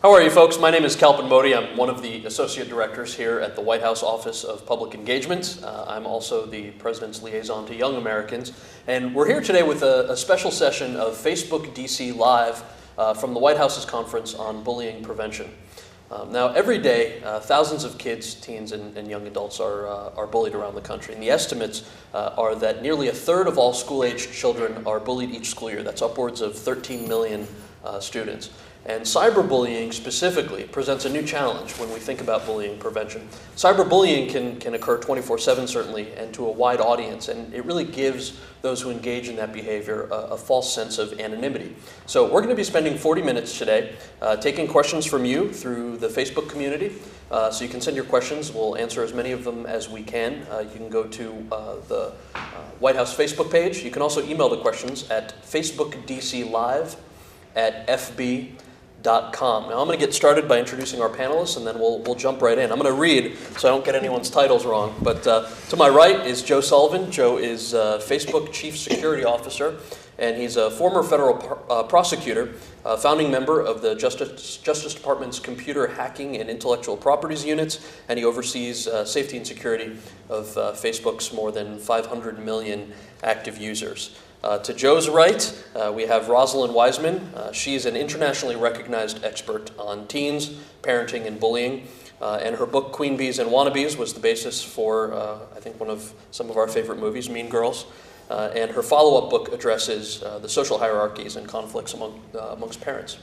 How are you folks? My name is Kalpin Modi. I'm one of the associate directors here at the White House Office of Public Engagement. I'm also the President's liaison to Young Americans. And we're here today with a special session of Facebook DC Live from the White House's conference on bullying prevention. Now, every day, thousands of kids, teens, and young adults are bullied around the country. And the estimates are that nearly a third of all school-aged children are bullied each school year. That's upwards of 13 million students. And cyberbullying specifically presents a new challenge when we think about bullying prevention. Cyberbullying can occur 24/7 certainly and to a wide audience, and it really gives those who engage in that behavior a false sense of anonymity. So we're going to be spending 40 minutes today taking questions from you through the Facebook community. So you can send your questions. We'll answer as many of them as we can. You can go to the White House Facebook page. You can also email the questions at facebookdclive@fb.com. Now I'm going to get started by introducing our panelists, and then we'll jump right in. I'm going to read so I don't get anyone's titles wrong. But to my right is Joe Sullivan. Joe is Facebook Chief Security Officer, and he's a former federal prosecutor, founding member of the Justice Department's Computer Hacking and Intellectual Properties Units, and he oversees safety and security of Facebook's more than 500 million active users. To Joe's right, we have Rosalind Wiseman. She's an internationally recognized expert on teens, parenting, and bullying. And her book, Queen Bees and Wannabes, was the basis for, I think, one of some of our favorite movies, Mean Girls. And her follow-up book addresses the social hierarchies and conflicts amongst parents.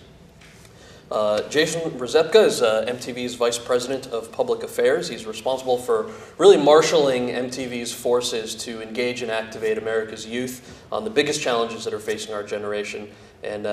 Jason Rzepka is MTV's Vice President of Public Affairs. He's responsible for really marshaling MTV's forces to engage and activate America's youth on the biggest challenges that are facing our generation. And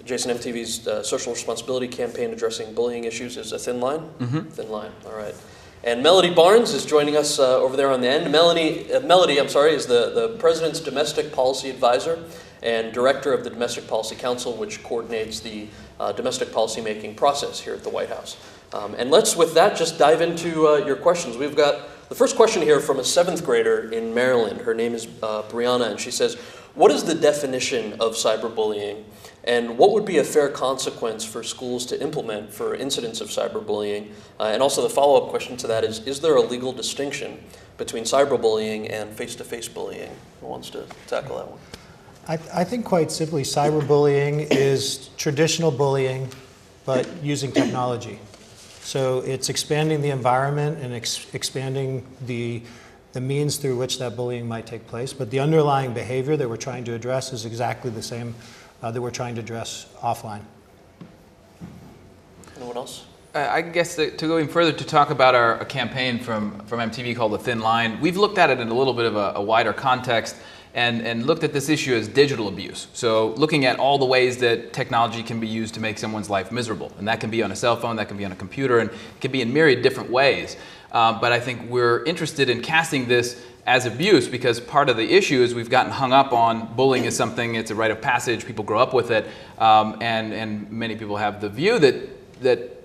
Jason, MTV's social responsibility campaign addressing bullying issues is A Thin Line? Mm-hmm. Thin Line, all right. And Melody Barnes is joining us over there on the end. Melody, is the President's Domestic Policy Advisor and Director of the Domestic Policy Council, which coordinates the domestic policy-making process here at the White House. And let's, with that, just dive into your questions. We've got the first question here from a 7th grader in Maryland. Her name is Brianna, and she says, what is the definition of cyberbullying, and what would be a fair consequence for schools to implement for incidents of cyberbullying? And also the follow-up question to that is there a legal distinction between cyberbullying and face-to-face bullying? Who wants to tackle that one? I think quite simply, cyberbullying is traditional bullying, but using technology. So it's expanding the environment and expanding the means through which that bullying might take place. But the underlying behavior that we're trying to address is exactly the same that we're trying to address offline. Anyone else? I guess to go even further, to talk about a campaign from MTV called The Thin Line, we've looked at it in a little bit of a wider context and looked at this issue as digital abuse. So looking at all the ways that technology can be used to make someone's life miserable. And that can be on a cell phone, that can be on a computer, and it can be in myriad different ways. But I think we're interested in casting this as abuse because part of the issue is we've gotten hung up on bullying as something, it's a rite of passage, people grow up with it, and many people have the view that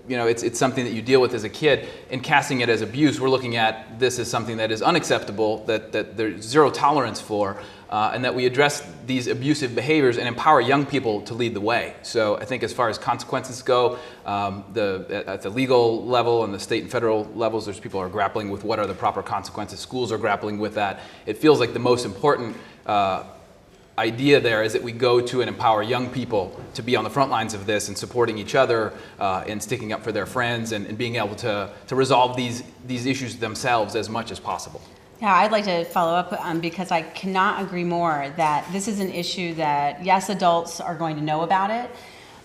it's something that you deal with as a kid. In casting it as abuse, we're looking at this as something that is unacceptable, that there's zero tolerance for, and that we address these abusive behaviors and empower young people to lead the way. So I think as far as consequences go, at the legal level and the state and federal levels, there's people who are grappling with what are the proper consequences. Schools are grappling with that. It feels like the most important idea there is that we go to and empower young people to be on the front lines of this and supporting each other and sticking up for their friends and being able to resolve these issues themselves as much as possible. Yeah, I'd like to follow up because I cannot agree more that this is an issue that, yes, adults are going to know about it,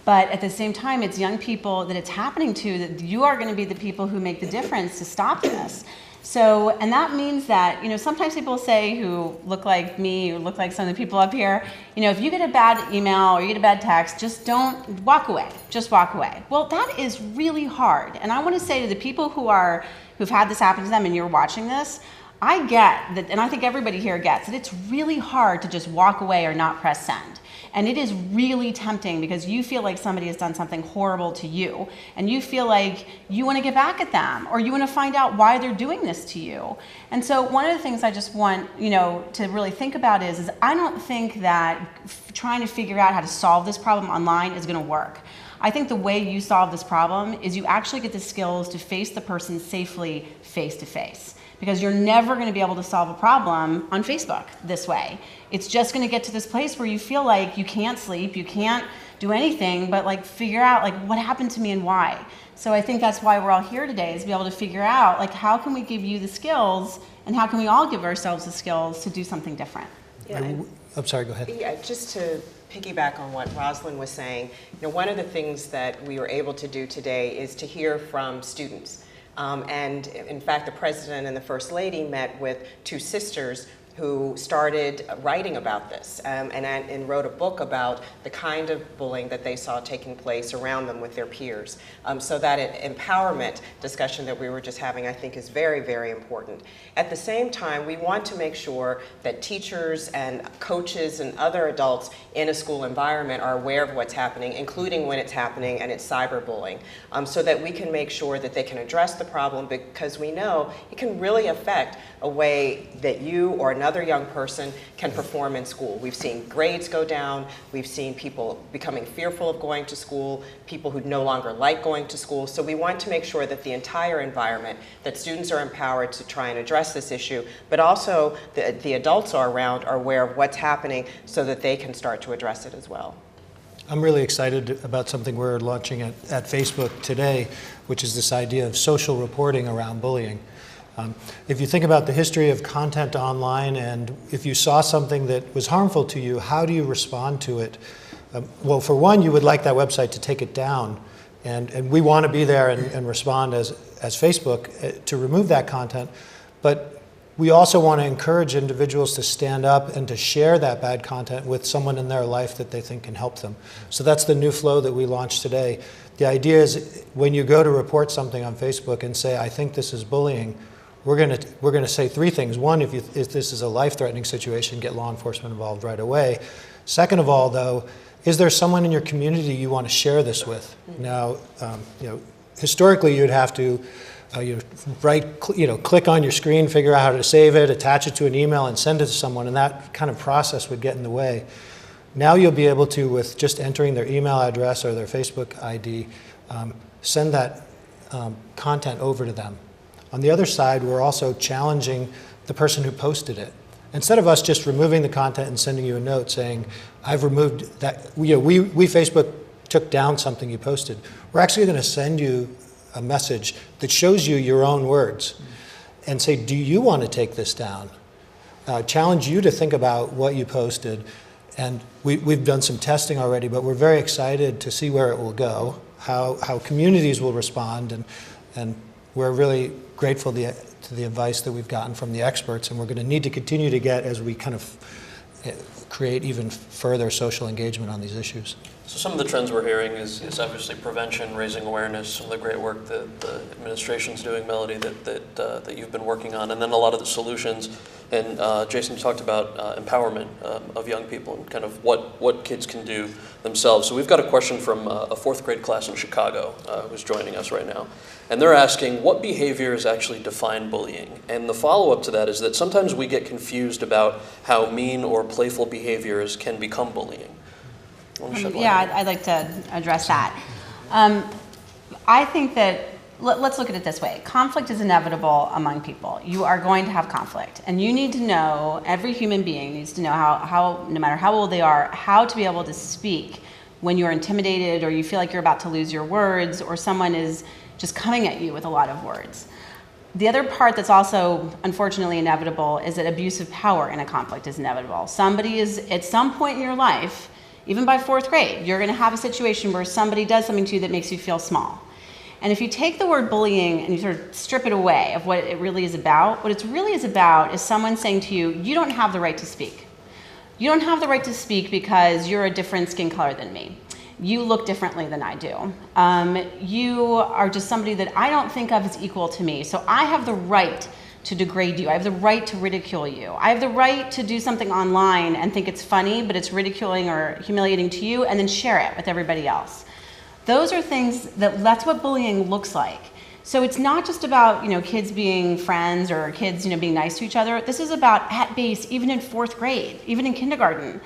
but at the same time, it's young people that it's happening to, that you are going to be the people who make the difference to stop this. So, and that means that, sometimes people say who look like me, or look like some of the people up here, if you get a bad email or you get a bad text, just don't walk away. Just walk away. Well, that is really hard. And I want to say to the people who've had this happen to them and you're watching this, I get that, and I think everybody here gets that it's really hard to just walk away or not press send. And it is really tempting because you feel like somebody has done something horrible to you and you feel like you want to get back at them or you want to find out why they're doing this to you. And so one of the things I just want, to really think about is I don't think that trying to figure out how to solve this problem online is going to work. I think the way you solve this problem is you actually get the skills to face the person safely face to face. Because you're never going to be able to solve a problem on Facebook this way. It's just going to get to this place where you feel like you can't sleep, you can't do anything but like figure out like what happened to me and why. So I think that's why we're all here today, is to be able to figure out like how can we give you the skills and how can we all give ourselves the skills to do something different. Yeah, I'm sorry, go ahead. yeah, just to piggyback on what Rosalind was saying, one of the things that we were able to do today is to hear from students. And in fact, the President and the First Lady met with two sisters who started writing about this and wrote a book about the kind of bullying that they saw taking place around them with their peers. So that empowerment discussion that we were just having, I think, is very, very important. At the same time, we want to make sure that teachers and coaches and other adults in a school environment are aware of what's happening, including when it's happening and it's cyberbullying, so that we can make sure that they can address the problem, because we know it can really affect a way that you or another young person can perform in school. We've seen grades go down, we've seen people becoming fearful of going to school, people who no longer like going to school. So we want to make sure that the entire environment, that students are empowered to try and address this issue, but also the adults are around are aware of what's happening so that they can start to address it as well. I'm really excited about something we're launching at Facebook today, which is this idea of social reporting around bullying. If you think about the history of content online, and if you saw something that was harmful to you, how do you respond to it? Well, for one, you would like that website to take it down, and we want to be there and respond as Facebook to remove that content, but we also want to encourage individuals to stand up and to share that bad content with someone in their life that they think can help them. So that's the new flow that we launched today. The idea is when you go to report something on Facebook and say, I think this is bullying, we're going to say three things. One, if this is a life-threatening situation, get law enforcement involved right away. Second of all, though, is there someone in your community you want to share this with? Now, historically, you'd have to click on your screen, figure out how to save it, attach it to an email, and send it to someone, and that kind of process would get in the way. Now you'll be able to, with just entering their email address or their Facebook ID, send that content over to them. On the other side, we're also challenging the person who posted it. Instead of us just removing the content and sending you a note saying, I've removed that, we Facebook took down something you posted, we're actually going to send you a message that shows you your own words and say, do you want to take this down? Challenge you to think about what you posted. And we've done some testing already, but we're very excited to see where it will go, how communities will respond, and we're really grateful to the advice that we've gotten from the experts, and we're going to need to continue to get as we kind of create even further social engagement on these issues. So some of the trends we're hearing is obviously prevention, raising awareness, some of the great work that the administration's doing, Melody, that you've been working on, and then a lot of the solutions. And Jason talked about empowerment of young people and kind of what kids can do themselves. So we've got a question from a fourth grade class in Chicago who's joining us right now. And they're asking, what behaviors actually define bullying? And the follow-up to that is that sometimes we get confused about how mean or playful behaviors can become bullying. Yeah, I'd like to address that. I think that, let's look at it this way. Conflict is inevitable among people. You are going to have conflict. And you need to know, every human being needs to know how, no matter how old they are, how to be able to speak when you're intimidated or you feel like you're about to lose your words or someone is just coming at you with a lot of words. The other part that's also unfortunately inevitable is that abuse of power in a conflict is inevitable. Somebody is, at some point in your life, even by fourth grade, you're going to have a situation where somebody does something to you that makes you feel small. And if you take the word bullying and you sort of strip it away of what it really is about, what it really is about is someone saying to you, you don't have the right to speak. You don't have the right to speak because you're a different skin color than me. You look differently than I do. You are just somebody that I don't think of as equal to me. So I have the right to degrade you. I have the right to ridicule you. I have the right to do something online and think it's funny, but it's ridiculing or humiliating to you, and then share it with everybody else. Those are things that's what bullying looks like. So it's not just about, kids being friends or kids, being nice to each other. This is about, at base, even in fourth grade, even in kindergarten,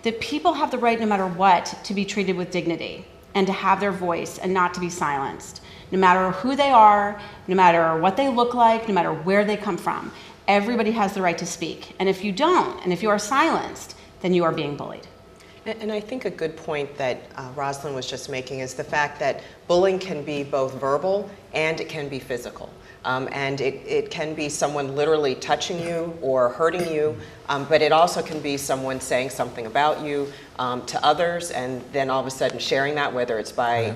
that people have the right, no matter what, to be treated with dignity. and to have their voice and not to be silenced. No matter who they are, no matter what they look like, no matter where they come from, everybody has the right to speak. And if you don't, and if you are silenced, then you are being bullied. And I think a good point that Rosalind was just making is the fact that bullying can be both verbal and it can be physical. And it can be someone literally touching you or hurting you, but it also can be someone saying something about you to others and then all of a sudden sharing that, whether it's by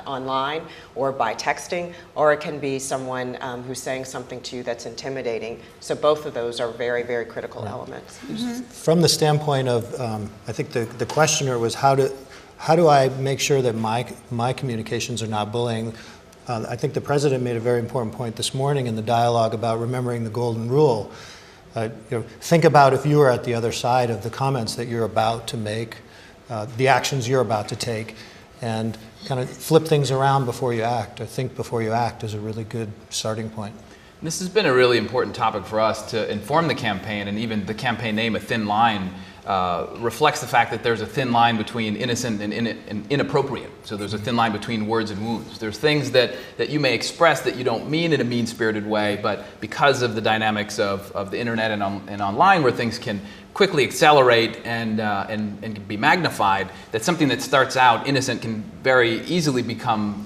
online or by texting, or it can be someone who's saying something to you that's intimidating. So both of those are very, very critical elements. From the standpoint of, I think the questioner was how do I make sure that my communications are not bullying? I think the president made a very important point this morning in the dialogue about remembering the golden rule. Think about if you were at the other side of the comments that you're about to make, the actions you're about to take, and kind of flip things around before you act. I think before you act is a really good starting point. This has been a really important topic for us to inform the campaign, and even the campaign name, A Thin Line, reflects the fact that there's a thin line between innocent and inappropriate. So there's a thin line between words and wounds. There's things that you may express that you don't mean in a mean-spirited way, but because of the dynamics of the internet and online, where things can quickly accelerate and be magnified, that something that starts out innocent can very easily become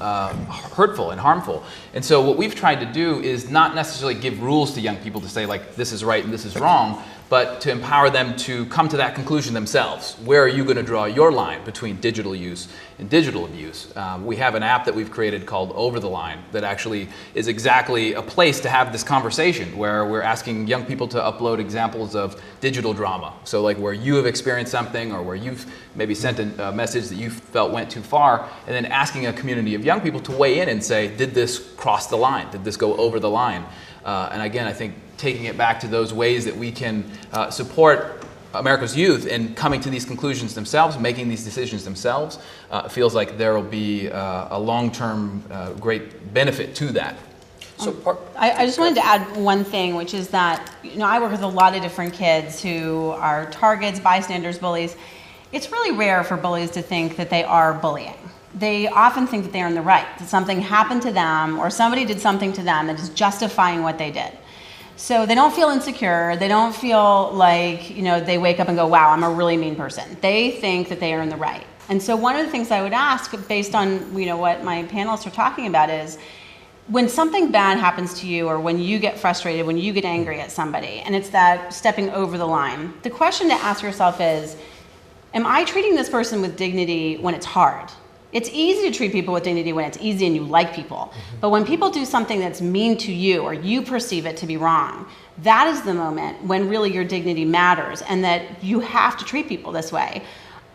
hurtful and harmful. And so what we've tried to do is not necessarily give rules to young people to say, like, this is right and this is wrong, but to empower them to come to that conclusion themselves. Where are you going to draw your line between digital use and digital abuse? We have an app that we've created called Over the Line that actually is exactly a place to have this conversation, where we're asking young people to upload examples of digital drama. So like where you have experienced something, or where you've maybe sent a message that you felt went too far, and then asking a community of young people to weigh in and say, did this cross the line? Did this go over the line? And again, I think taking it back to those ways that we can support America's youth in coming to these conclusions themselves, making these decisions themselves, feels like there will be a long-term great benefit to that. So I just wanted to add one thing, which is that, I work with a lot of different kids who are targets, bystanders, bullies. It's really rare for bullies to think that they are bullying. They often think that they are in the right, that something happened to them or somebody did something to them that is justifying what they did. So they don't feel insecure. They don't feel like, they wake up and go, wow, I'm a really mean person. They think that they are in the right. And so one of the things I would ask, based on, what my panelists are talking about, is when something bad happens to you, or when you get frustrated, when you get angry at somebody, and it's that stepping over the line, the question to ask yourself is, am I treating this person with dignity when it's hard? It's easy to treat people with dignity when it's easy and you like people. But when people do something that's mean to you, or you perceive it to be wrong, that is the moment when really your dignity matters, and that you have to treat people this way.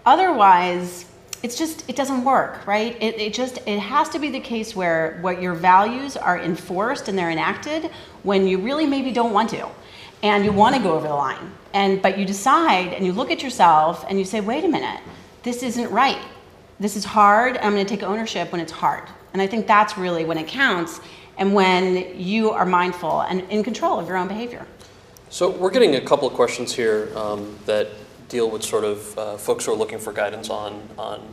Otherwise, it doesn't work, right? It has to be the case where what your values are enforced and they're enacted when you really maybe don't want to, and you want to go over the line. But you decide and you look at yourself and you say, wait a minute, this isn't right. This is hard. I'm going to take ownership when it's hard. And I think that's really when it counts, and when you are mindful and in control of your own behavior. So we're getting a couple of questions here that deal with sort of folks who are looking for guidance on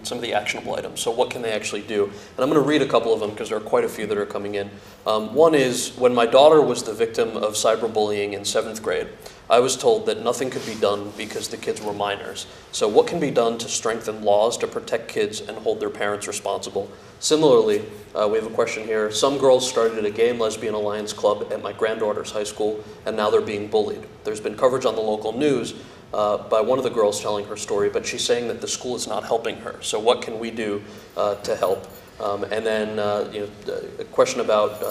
some of the actionable items. So what can they actually do? And I'm going to read a couple of them because there are quite a few that are coming in. One is, when my daughter was the victim of cyberbullying in 7th grade, I was told that nothing could be done because the kids were minors. So what can be done to strengthen laws to protect kids and hold their parents responsible? Similarly, we have a question here. Some girls started a gay and lesbian alliance club at my granddaughter's high school, and now they're being bullied. There's been coverage on the local news by one of the girls telling her story, but she's saying that the school is not helping her. So what can we do to help? And then a question about,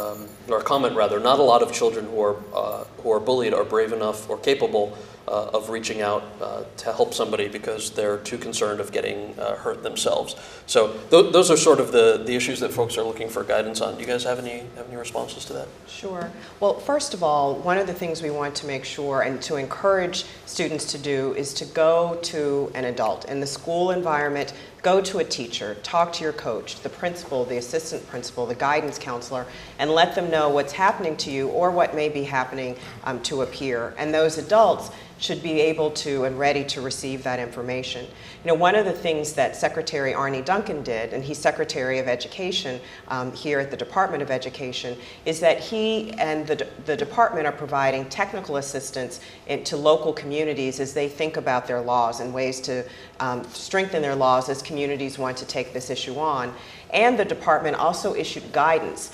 or a comment rather, not a lot of children who are bullied are brave enough or capable of reaching out to help somebody because they're too concerned of getting hurt themselves. So those are sort of the issues that folks are looking for guidance on. Do you guys have any responses to that? Sure. Well, first of all, one of the things we want to make sure and to encourage students to do is to go to an adult in the school environment. Go to a teacher, talk to your coach, the principal, the assistant principal, the guidance counselor, and let them know what's happening to you or what may be happening to a peer. And those adults should be able to and ready to receive that information. You know, one of the things that Secretary Arne Duncan did, and he's Secretary of Education here at the Department of Education, is that he and the department are providing technical assistance to local communities as they think about their laws and ways to strengthen their laws as communities want to take this issue on. And the department also issued guidance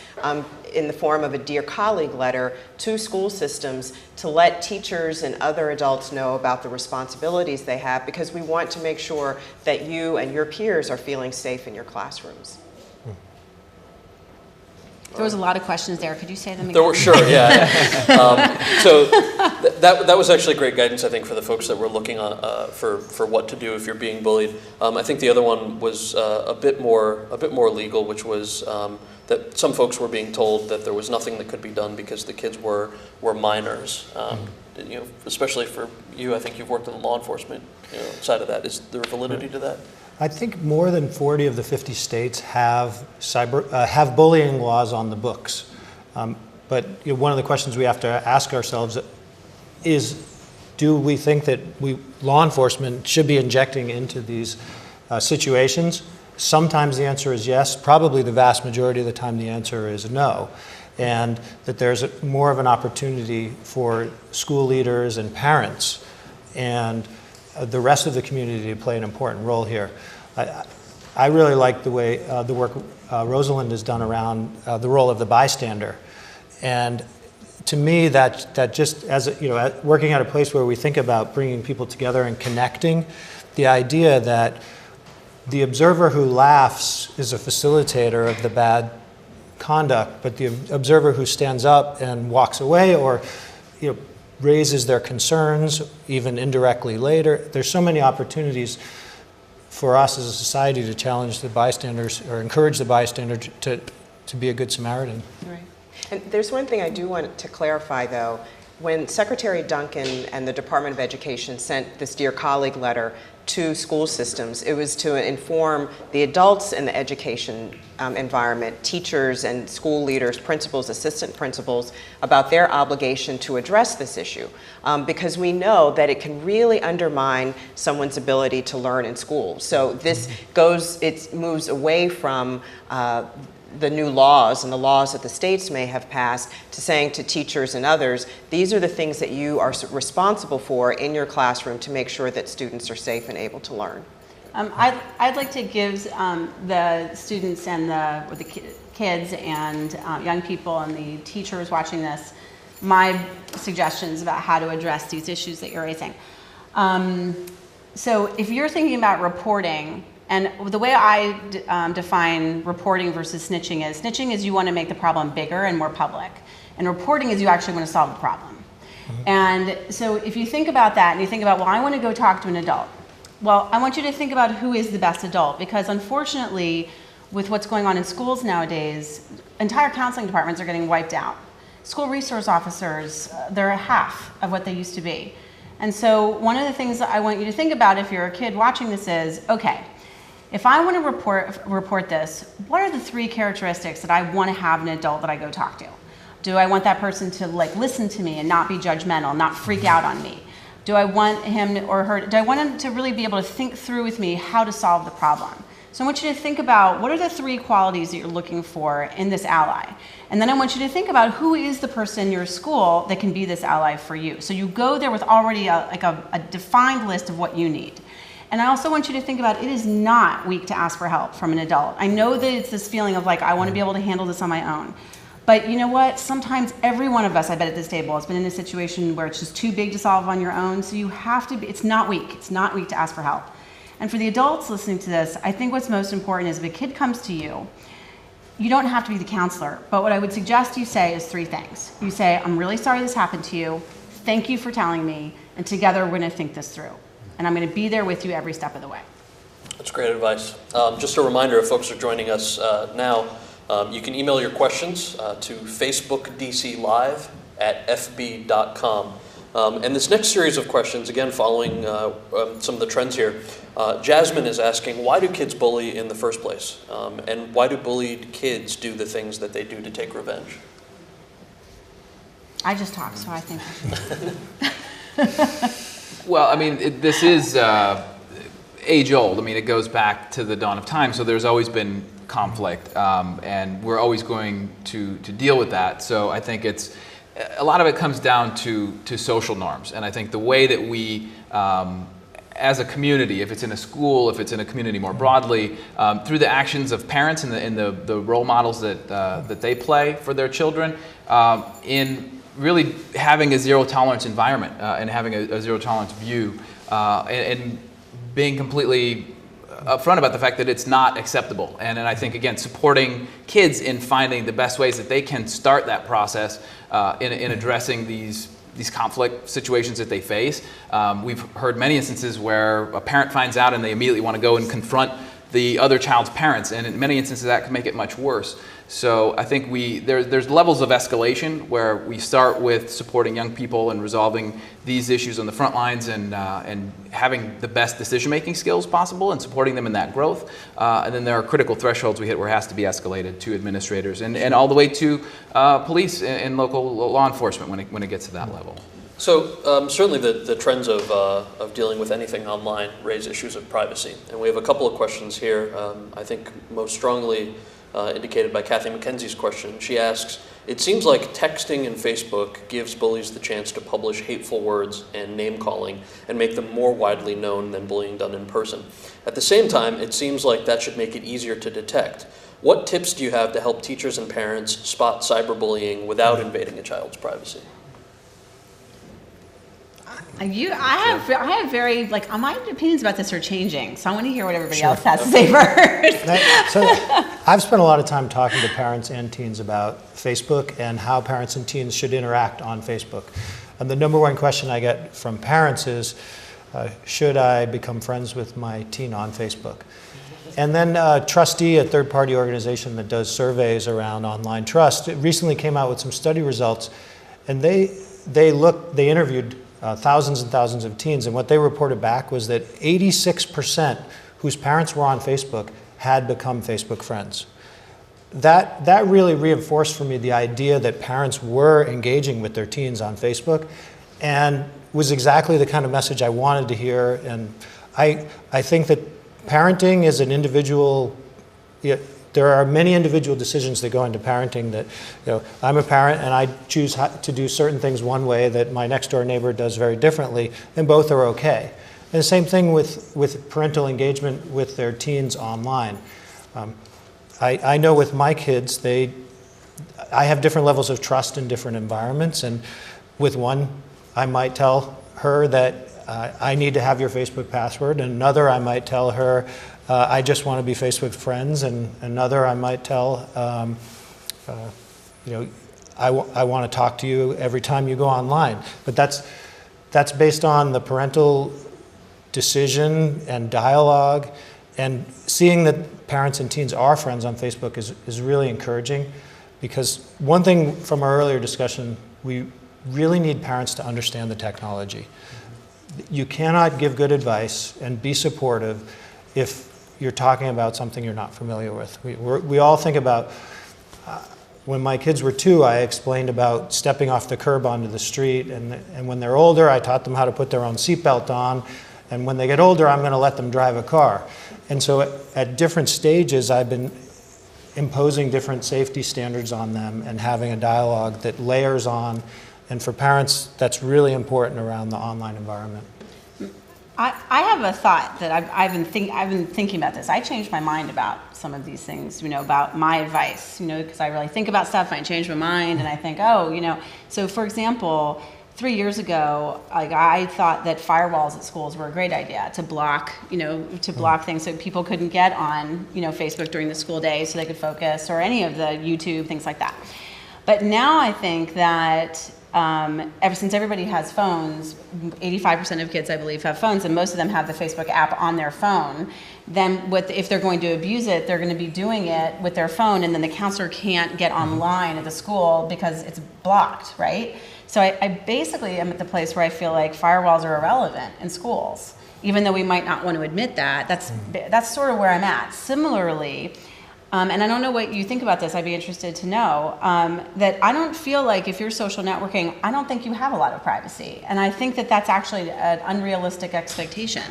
in the form of a Dear Colleague letter to school systems to let teachers and other adults know about the responsibilities they have, because we want to make sure that you and your peers are feeling safe in your classrooms. There was a lot of questions there. Could you say them again? There were, sure, yeah. So that was actually great guidance, I think, for the folks that were looking on, for what to do if you're being bullied. I think the other one was a bit more legal, which was that some folks were being told that there was nothing that could be done because the kids were minors. You know, especially for you, I think you've worked in the law enforcement side of that. Is there validity to that? I think more than 40 of the 50 states have have bullying laws on the books. But one of the questions we have to ask ourselves is, do we think that law enforcement should be injecting into these situations? Sometimes the answer is yes. Probably the vast majority of the time the answer is no. And that there's more of an opportunity for school leaders and parents and the rest of the community to play an important role here. I really like the way the work Rosalind has done around the role of the bystander, and to me that just as working at a place where we think about bringing people together and connecting, the idea that the observer who laughs is a facilitator of the bad conduct, but the observer who stands up and walks away or raises their concerns, even indirectly later. There's so many opportunities for us as a society to challenge the bystanders or encourage the bystander to be a good Samaritan. Right. And there's one thing I do want to clarify, though. When Secretary Duncan and the Department of Education sent this Dear Colleague letter to school systems, it was to inform the adults in the education environment, teachers and school leaders, principals, assistant principals, about their obligation to address this issue. Because we know that it can really undermine someone's ability to learn in school. So this moves away from the new laws and the laws that the states may have passed to saying to teachers and others, these are the things that you are responsible for in your classroom to make sure that students are safe and able to learn. I'd like to give the students and the kids and young people and the teachers watching this my suggestions about how to address these issues that you're raising. So if you're thinking about reporting, and the way I define reporting versus snitching is you want to make the problem bigger and more public. And reporting is you actually want to solve the problem. Mm-hmm. And so if you think about that and you think about, well, I want to go talk to an adult. Well, I want you to think about who is the best adult, because unfortunately, with what's going on in schools nowadays, entire counseling departments are getting wiped out. School resource officers, they're a half of what they used to be. And so one of the things that I want you to think about if you're a kid watching this is, okay, if I want to report this, what are the 3 characteristics that I want to have in an adult that I go talk to? Do I want that person to listen to me and not be judgmental, not freak out on me? Do I want him or her, do I want him to really be able to think through with me how to solve the problem? So I want you to think about what are the 3 qualities that you're looking for in this ally? And then I want you to think about who is the person in your school that can be this ally for you. So you go there with already a defined list of what you need. And I also want you to think about, it is not weak to ask for help from an adult. I know that it's this feeling of I want to be able to handle this on my own. But you know what? Sometimes every one of us, I bet at this table, has been in a situation where it's just too big to solve on your own. So you have to be, it's not weak. It's not weak to ask for help. And for the adults listening to this, I think what's most important is if a kid comes to you, you don't have to be the counselor. But what I would suggest you say is 3 things. You say, I'm really sorry this happened to you. Thank you for telling me. And together we're going to think this through. And I'm going to be there with you every step of the way. That's great advice. Just a reminder, if folks are joining us now, you can email your questions to facebookdclive@fb.com. And this next series of questions, again, following some of the trends here, Jasmine is asking, why do kids bully in the first place? And why do bullied kids do the things that they do to take revenge? I just talked, so I think. Well, I mean, this is age old. I mean, it goes back to the dawn of time. So there's always been conflict, and we're always going to deal with that. So I think it's a lot of it comes down to social norms, and I think the way that we as a community, if it's in a school, if it's in a community more broadly, through the actions of parents and the role models that they play for their children, in really having a zero tolerance environment and having a zero tolerance view, and being completely upfront about the fact that it's not acceptable. And I think, again, supporting kids in finding the best ways that they can start that process in addressing these conflict situations that they face. We've heard many instances where a parent finds out and they immediately want to go and confront the other child's parents, and in many instances that can make it much worse. So I think there's levels of escalation where we start with supporting young people and resolving these issues on the front lines and having the best decision-making skills possible and supporting them in that growth. And then there are critical thresholds we hit where it has to be escalated to administrators and all the way to police and local law enforcement when it gets to that level. So certainly the trends of dealing with anything online raise issues of privacy. And we have a couple of questions here, I think most strongly indicated by Kathy McKenzie's question. She asks, it seems like texting and Facebook gives bullies the chance to publish hateful words and name calling and make them more widely known than bullying done in person. At the same time, it seems like that should make it easier to detect. What tips do you have to help teachers and parents spot cyberbullying without invading a child's privacy? I have very, my opinions about this are changing, so I want to hear what everybody else has to say first. So I've spent a lot of time talking to parents and teens about Facebook and how parents and teens should interact on Facebook. And the number one question I get from parents is, should I become friends with my teen on Facebook? And then Trustee, a third-party organization that does surveys around online trust, recently came out with some study results, and they interviewed thousands and thousands of teens, and what they reported back was that 86% whose parents were on Facebook had become Facebook friends. That really reinforced for me the idea that parents were engaging with their teens on Facebook, and was exactly the kind of message I wanted to hear. And I think that parenting is an individual. There are many individual decisions that go into parenting that, I'm a parent and I choose to do certain things one way that my next door neighbor does very differently, and both are okay. And the same thing with parental engagement with their teens online. I know with my kids, I have different levels of trust in different environments, and with one, I might tell her that I need to have your Facebook password, and another I might tell her, I just want to be Facebook friends, and another I might tell, I want to talk to you every time you go online. But that's based on the parental decision and dialogue, and seeing that parents and teens are friends on Facebook is really encouraging, because one thing from our earlier discussion, we really need parents to understand the technology. You cannot give good advice and be supportive if you're talking about something you're not familiar with. We all think about, when my kids were 2, I explained about stepping off the curb onto the street, and when they're older, I taught them how to put their own seatbelt on, and when they get older, I'm going to let them drive a car. And so at different stages, I've been imposing different safety standards on them and having a dialogue that layers on, and for parents, that's really important around the online environment. I have a thought that I've been thinking about this. I changed my mind about some of these things, about my advice, because I really think about stuff and I change my mind and I think, so for example, 3 years ago, I thought that firewalls at schools were a great idea to block things so people couldn't get on, Facebook during the school day so they could focus, or any of the YouTube, things like that. But now I think that ever since everybody has phones, 85% of kids, I believe, have phones, and most of them have the Facebook app on their phone. Then if they're going to abuse it, they're going to be doing it with their phone, and then the counselor can't get online at the school because it's blocked, right? So I basically am at the place where I feel like firewalls are irrelevant in schools, even though we might not want to admit that. That's sort of where I'm at. Similarly, and I don't know what you think about this, I'd be interested to know, that I don't feel like if you're social networking, I don't think you have a lot of privacy. And I think that that's actually an unrealistic expectation.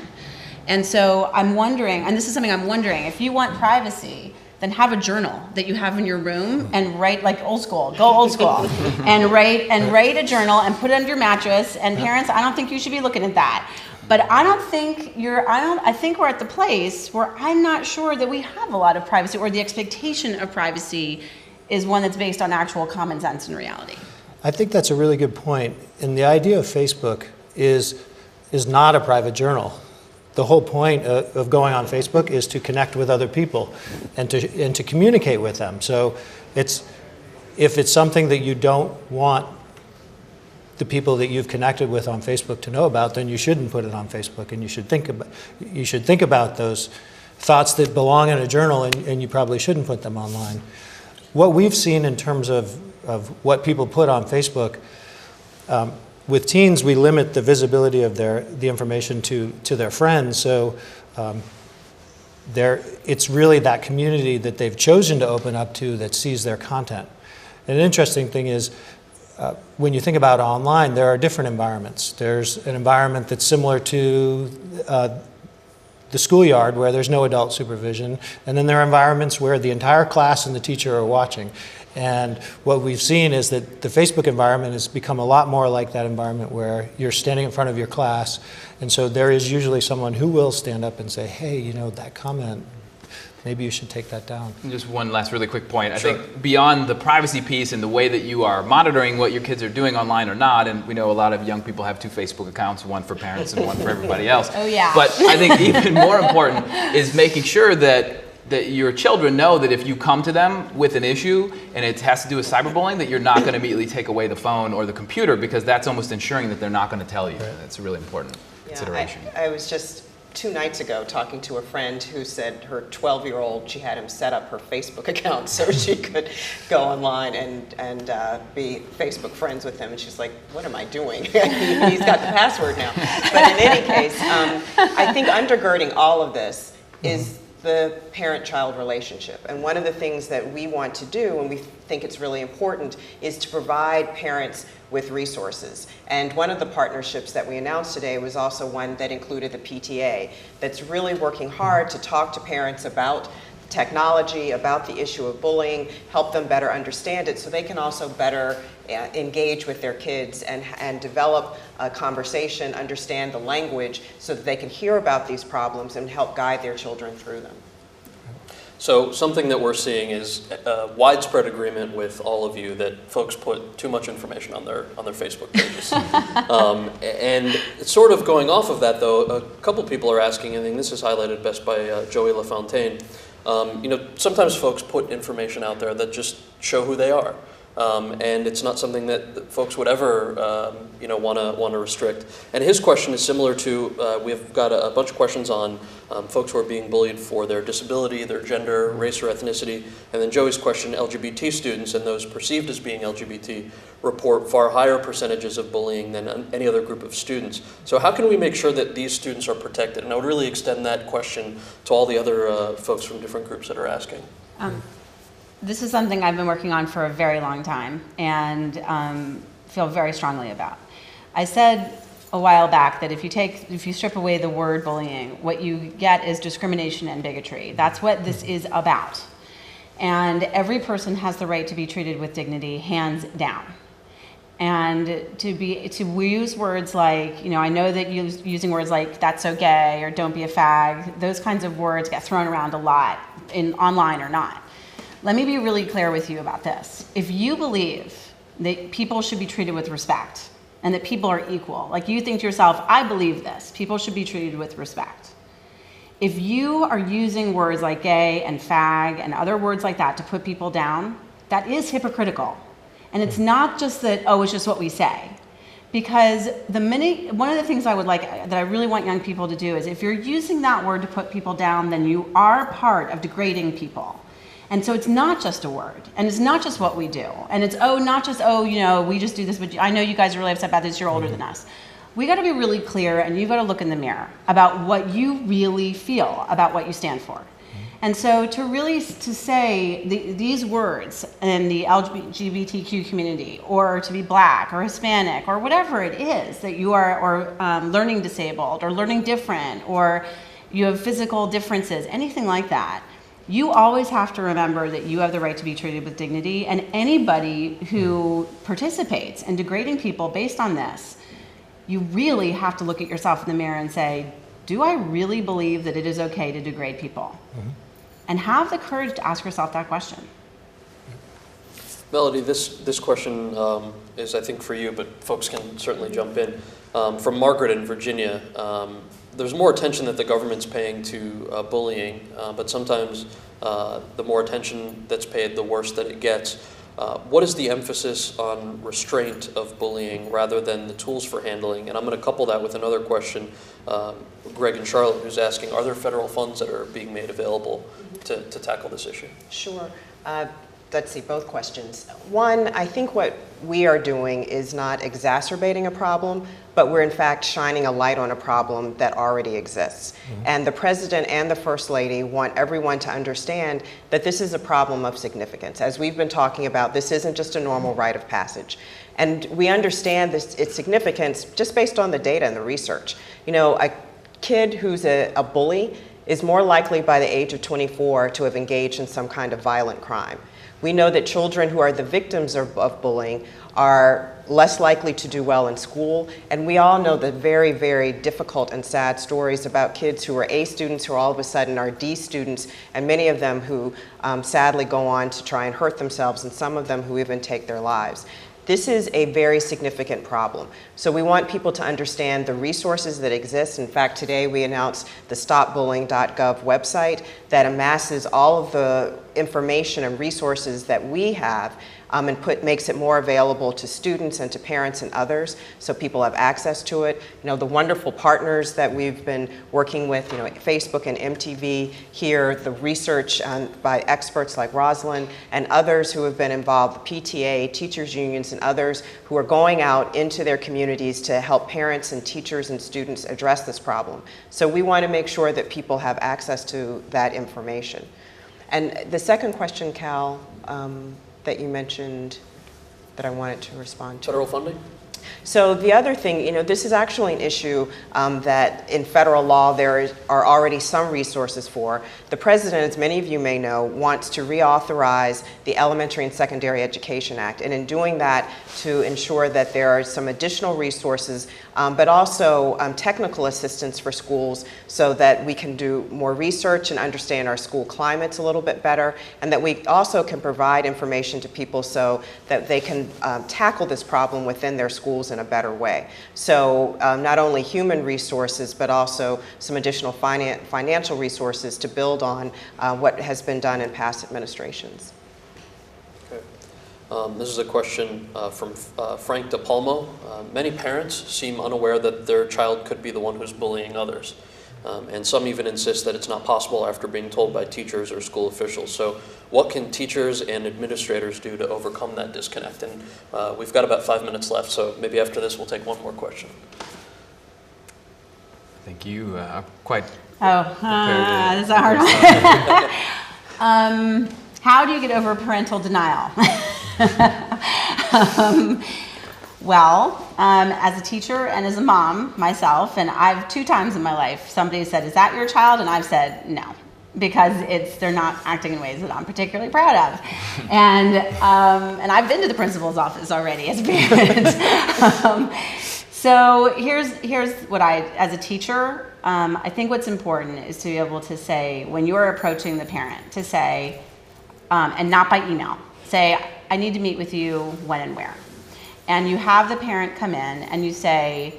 And so I'm wondering, and this is something I'm wondering, if you want privacy, then have a journal that you have in your room and write, like old school, go old school, and write a journal and put it under your mattress. And parents, I don't think you should be looking at that. But I think we're at the place where I'm not sure that we have a lot of privacy, or the expectation of privacy is one that's based on actual common sense and reality. I think that's a really good point. And the idea of Facebook is not a private journal. The whole point of going on Facebook is to connect with other people and to communicate with them. So if it's something that you don't want the people that you've connected with on Facebook to know about, then you shouldn't put it on Facebook, and you should think about those thoughts that belong in a journal, and you probably shouldn't put them online. What we've seen in terms of what people put on Facebook, with teens, we limit the visibility of the information to their friends. So it's really that community that they've chosen to open up to that sees their content. And an interesting thing is, when you think about online, there are different environments. There's an environment that's similar to the schoolyard, where there's no adult supervision, and then there are environments where the entire class and the teacher are watching. And what we've seen is that the Facebook environment has become a lot more like that environment where you're standing in front of your class, and so there is usually someone who will stand up and say, hey, you know, that comment, maybe you should take that down. And just one last really quick point. Sure. I think beyond the privacy piece and the way that you are monitoring what your kids are doing online or not, and we know a lot of young people have 2 Facebook accounts, one for parents and one for everybody else. Oh, yeah. But I think even more important is making sure that your children know that if you come to them with an issue and it has to do with cyberbullying, that you're not going to immediately take away the phone or the computer, because that's almost ensuring that they're not going to tell you. That's a really important consideration. I was just 2 nights ago talking to a friend who said her 12-year-old, she had him set up her Facebook account so she could go online and be Facebook friends with him. And she's like, what am I doing? He's got the password now. But in any case, I think undergirding all of this is the parent-child relationship. And one of the things that we want to do, and we think it's really important, is to provide parents with resources. And one of the partnerships that we announced today was also one that included the PTA, that's really working hard to talk to parents about technology, about the issue of bullying, help them better understand it so they can also better engage with their kids and develop a conversation, understand the language, so that they can hear about these problems and help guide their children through them. So something that we're seeing is widespread agreement with all of you that folks put too much information on their Facebook pages. And it's sort of going off of that, though, a couple people are asking, and this is highlighted best by Joey LaFontaine. You know, sometimes folks put information out there that just show who they are. And it's not something that folks would ever, you know, want to restrict. And his question is similar to, we've got a bunch of questions on folks who are being bullied for their disability, their gender, race, or ethnicity. And then Joey's question, LGBT students and those perceived as being LGBT report far higher percentages of bullying than any other group of students. So how can we make sure that these students are protected? And I would really extend that question to all the other folks from different groups that are asking. This is something I've been working on for a very long time and feel very strongly about. I said a while back that if you strip away the word bullying, what you get is discrimination and bigotry. That's what this is about. And every person has the right to be treated with dignity, hands down. And to use words like, you know, I know that using words like "that's so gay" or "don't be a fag," those kinds of words get thrown around a lot, online or not. Let me be really clear with you about this. If you believe that people should be treated with respect and that people are equal, like you think to yourself, I believe this, people should be treated with respect. If you are using words like gay and fag and other words like that to put people down, that is hypocritical. And it's not just that, oh, it's just what we say. Because one of the things that I really want young people to do is, if you're using that word to put people down, then you are part of degrading people. And so it's not just a word, and it's not just what we do. And it's, not just, you know, we just do this, but I know you guys are really upset about this, you're older than us. We gotta be really clear, and you've gotta look in the mirror about what you really feel about what you stand for. And so to say these words in the LGBTQ community, or to be black or Hispanic or whatever it is that you are, or learning disabled or learning different, or you have physical differences, anything like that, you always have to remember that you have the right to be treated with dignity, and anybody who participates in degrading people based on this, you really have to look at yourself in the mirror and say, do I really believe that it is okay to degrade people? Mm-hmm. And have the courage to ask yourself that question. Melody, this question is, I think, for you, but folks can certainly jump in. From Margaret in Virginia, there's more attention that the government's paying to bullying, but sometimes the more attention that's paid, the worse that it gets. What is the emphasis on restraint of bullying rather than the tools for handling? And I'm going to couple that with another question. Greg and Charlotte, who's asking, are there federal funds that are being made available to tackle this issue? Sure. Let's see, both questions. One, I think what we are doing is not exacerbating a problem, but we're in fact shining a light on a problem that already exists. Mm-hmm. And the President and the First Lady want everyone to understand that this is a problem of significance. As we've been talking about, this isn't just a normal rite of passage. And we understand its significance just based on the data and the research. You know, a kid who's a bully is more likely by the age of 24 to have engaged in some kind of violent crime. We know that children who are the victims of bullying are less likely to do well in school, and we all know the very, very difficult and sad stories about kids who are A students who all of a sudden are D students, and many of them who sadly go on to try and hurt themselves, and some of them who even take their lives. This is a very significant problem. So we want people to understand the resources that exist. In fact, today we announced the stopbullying.gov website that amasses all of the information and resources that we have and makes it more available to students and to parents and others, so people have access to it. You know, the wonderful partners that we've been working with, you know, Facebook and MTV here, the research by experts like Rosalind and others who have been involved, the PTA, teachers unions, and others who are going out into their communities to help parents and teachers and students address this problem. So we want to make sure that people have access to that information. And the second question, Cal, that you mentioned that I wanted to respond to. Federal funding? So the other thing, you know, this is actually an issue that in federal law are already some resources for. The President, as many of you may know, wants to reauthorize the Elementary and Secondary Education Act, and in doing that to ensure that there are some additional resources, but also technical assistance for schools so that we can do more research and understand our school climates a little bit better, and that we also can provide information to people so that they can tackle this problem within their schools in a better way. So not only human resources, but also some additional financial resources to build on what has been done in past administrations. Okay. This is a question from Frank DePalmo. Many parents seem unaware that their child could be the one who's bullying others. And some even insist that it's not possible after being told by teachers or school officials. So what can teachers and administrators do to overcome that disconnect? And we've got about 5 minutes left, so maybe after this we'll take one more question. I think you are quite this is a hard one. How do you get over parental denial? Well, as a teacher and as a mom myself, and I've 2 times in my life, somebody said, "Is that your child?" And I've said, "No," because they're not acting in ways that I'm particularly proud of. And I've been to the principal's office already as a parent. So here's what as a teacher, I think what's important is to be able to say, when you're approaching the parent, to say, and not by email, say, "I need to meet with you when and where." And you have the parent come in and you say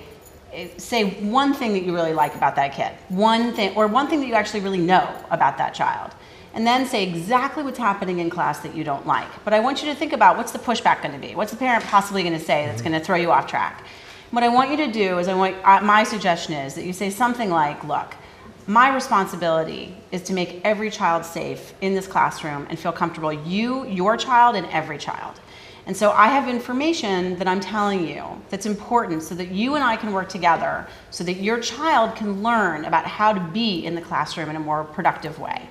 one thing that you really like about that kid, one thing that you actually really know about that child, and then say exactly what's happening in class that you don't like. But I want you to think about, what's the pushback going to be? What's the parent possibly going to say that's going to throw you off track? What I want you to do is, my suggestion is that you say something like, "Look, my responsibility is to make every child safe in this classroom and feel comfortable, your child, and every child. And so I have information that I'm telling you that's important so that you and I can work together so that your child can learn about how to be in the classroom in a more productive way."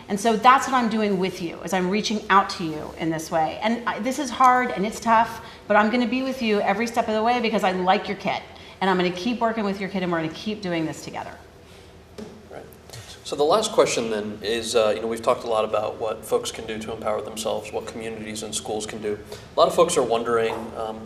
And so that's what I'm doing with you, is I'm reaching out to you in this way. And this is hard and it's tough, but I'm going to be with you every step of the way because I like your kid. And I'm going to keep working with your kid, and we're going to keep doing this together. Right. So the last question then is, we've talked a lot about what folks can do to empower themselves, what communities and schools can do. A lot of folks are wondering,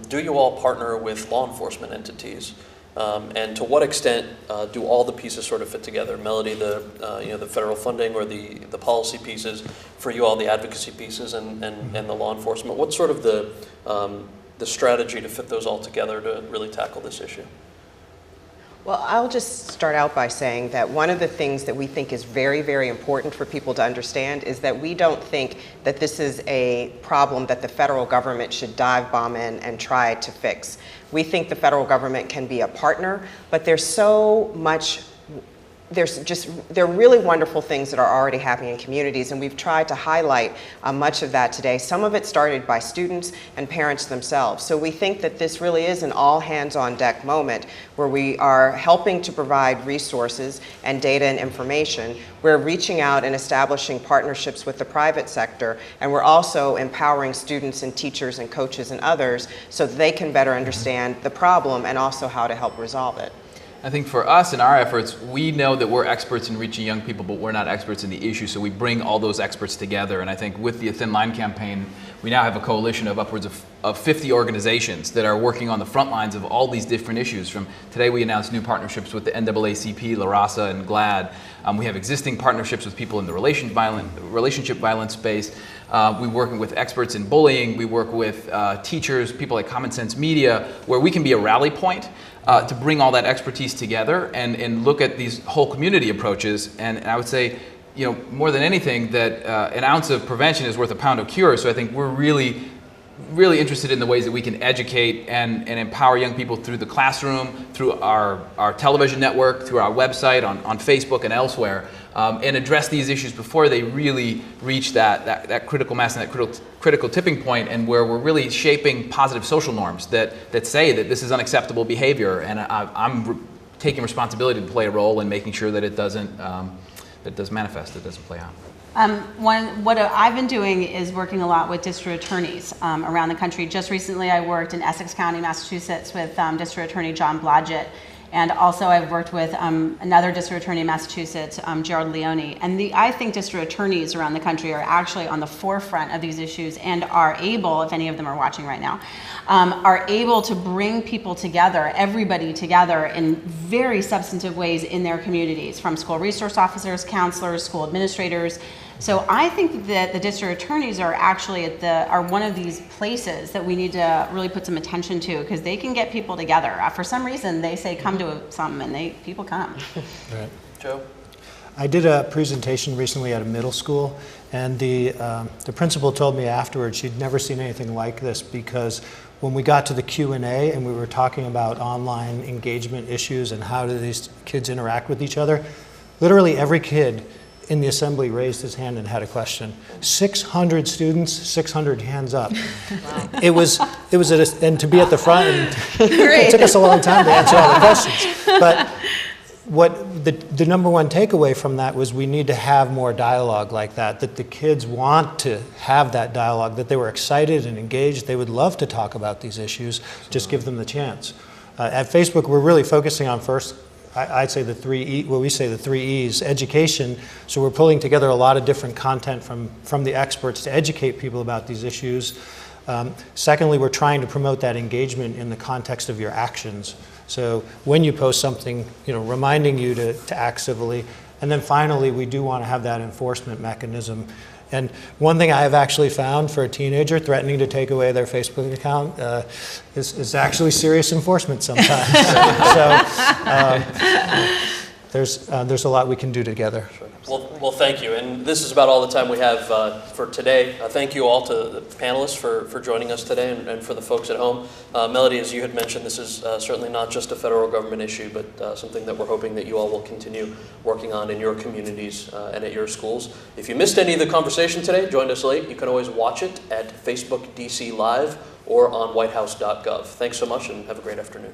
do you all partner with law enforcement entities? And to what extent do all the pieces sort of fit together? Melody, the federal funding, or the policy pieces, for you all the advocacy pieces, and the law enforcement. What's sort of the strategy to fit those all together to really tackle this issue? Well, I'll just start out by saying that one of the things that we think is very, very important for people to understand is that we don't think that this is a problem that the federal government should dive bomb in and try to fix. We think the federal government can be a partner, but there are really wonderful things that are already happening in communities, and we've tried to highlight much of that today. Some of it started by students and parents themselves. So we think that this really is an all hands on deck moment where we are helping to provide resources and data and information. We're reaching out and establishing partnerships with the private sector, and we're also empowering students and teachers and coaches and others so that they can better understand the problem and also how to help resolve it. I think for us in our efforts, we know that we're experts in reaching young people, but we're not experts in the issue, so we bring all those experts together. And I think with the A Thin Line campaign, we now have a coalition of upwards of 50 organizations that are working on the front lines of all these different issues. From today, we announced new partnerships with the NAACP, La Raza, and GLAAD. We have existing partnerships with people in the relationship violence space. We work with experts in bullying. We work with teachers, people like Common Sense Media, where we can be a rally point to bring all that expertise together and look at these whole community approaches. And I would say, more than anything, that an ounce of prevention is worth a pound of cure. So I think we're really interested in the ways that we can educate and empower young people through the classroom, through our television network, through our website, on Facebook and elsewhere, and address these issues before they really reach that critical mass and that critical tipping point, and where we're really shaping positive social norms that say that this is unacceptable behavior. And I'm taking responsibility to play a role in making sure that it doesn't manifest, it doesn't play out. What I've been doing is working a lot with district attorneys around the country. Just recently I worked in Essex County, Massachusetts with District Attorney John Blodgett. And also I've worked with another district attorney in Massachusetts, Gerald Leone. And I think district attorneys around the country are actually on the forefront of these issues and are able, if any of them are watching right now, are able to bring people together, everybody together in very substantive ways in their communities, from school resource officers, counselors, school administrators. So I think that the district attorneys are actually are one of these places that we need to really put some attention to, because they can get people together. For some reason, they say come to something, and people come. Right. Joe? I did a presentation recently at a middle school, and the principal told me afterwards she'd never seen anything like this, because when we got to the Q&A and we were talking about online engagement issues and how do these kids interact with each other, literally every kid in the assembly raised his hand and had a question. 600 students, 600 hands up. Wow. It was and to be at the front, and it took us a long time to answer all the questions. But what the number one takeaway from that was we need to have more dialogue like that the kids want to have that dialogue, that they were excited and engaged. They would love to talk about these issues, just give them the chance. At Facebook, we're really focusing on first, I'd say the 3 E, well, we say the 3 E's, education. So we're pulling together a lot of different content from the experts to educate people about these issues. Secondly, we're trying to promote that engagement in the context of your actions. So when you post something, reminding you to act civilly. And then finally, we do want to have that enforcement mechanism. And one thing I have actually found for a teenager threatening to take away their Facebook account is actually serious enforcement sometimes. So there's a lot we can do together. Sure. Well, thank you. And this is about all the time we have for today. Thank you all to the panelists for joining us today, and for the folks at home. Melody, as you had mentioned, this is certainly not just a federal government issue, but something that we're hoping that you all will continue working on in your communities and at your schools. If you missed any of the conversation today, joined us late, you can always watch it at Facebook DC Live or on whitehouse.gov. Thanks so much, and have a great afternoon.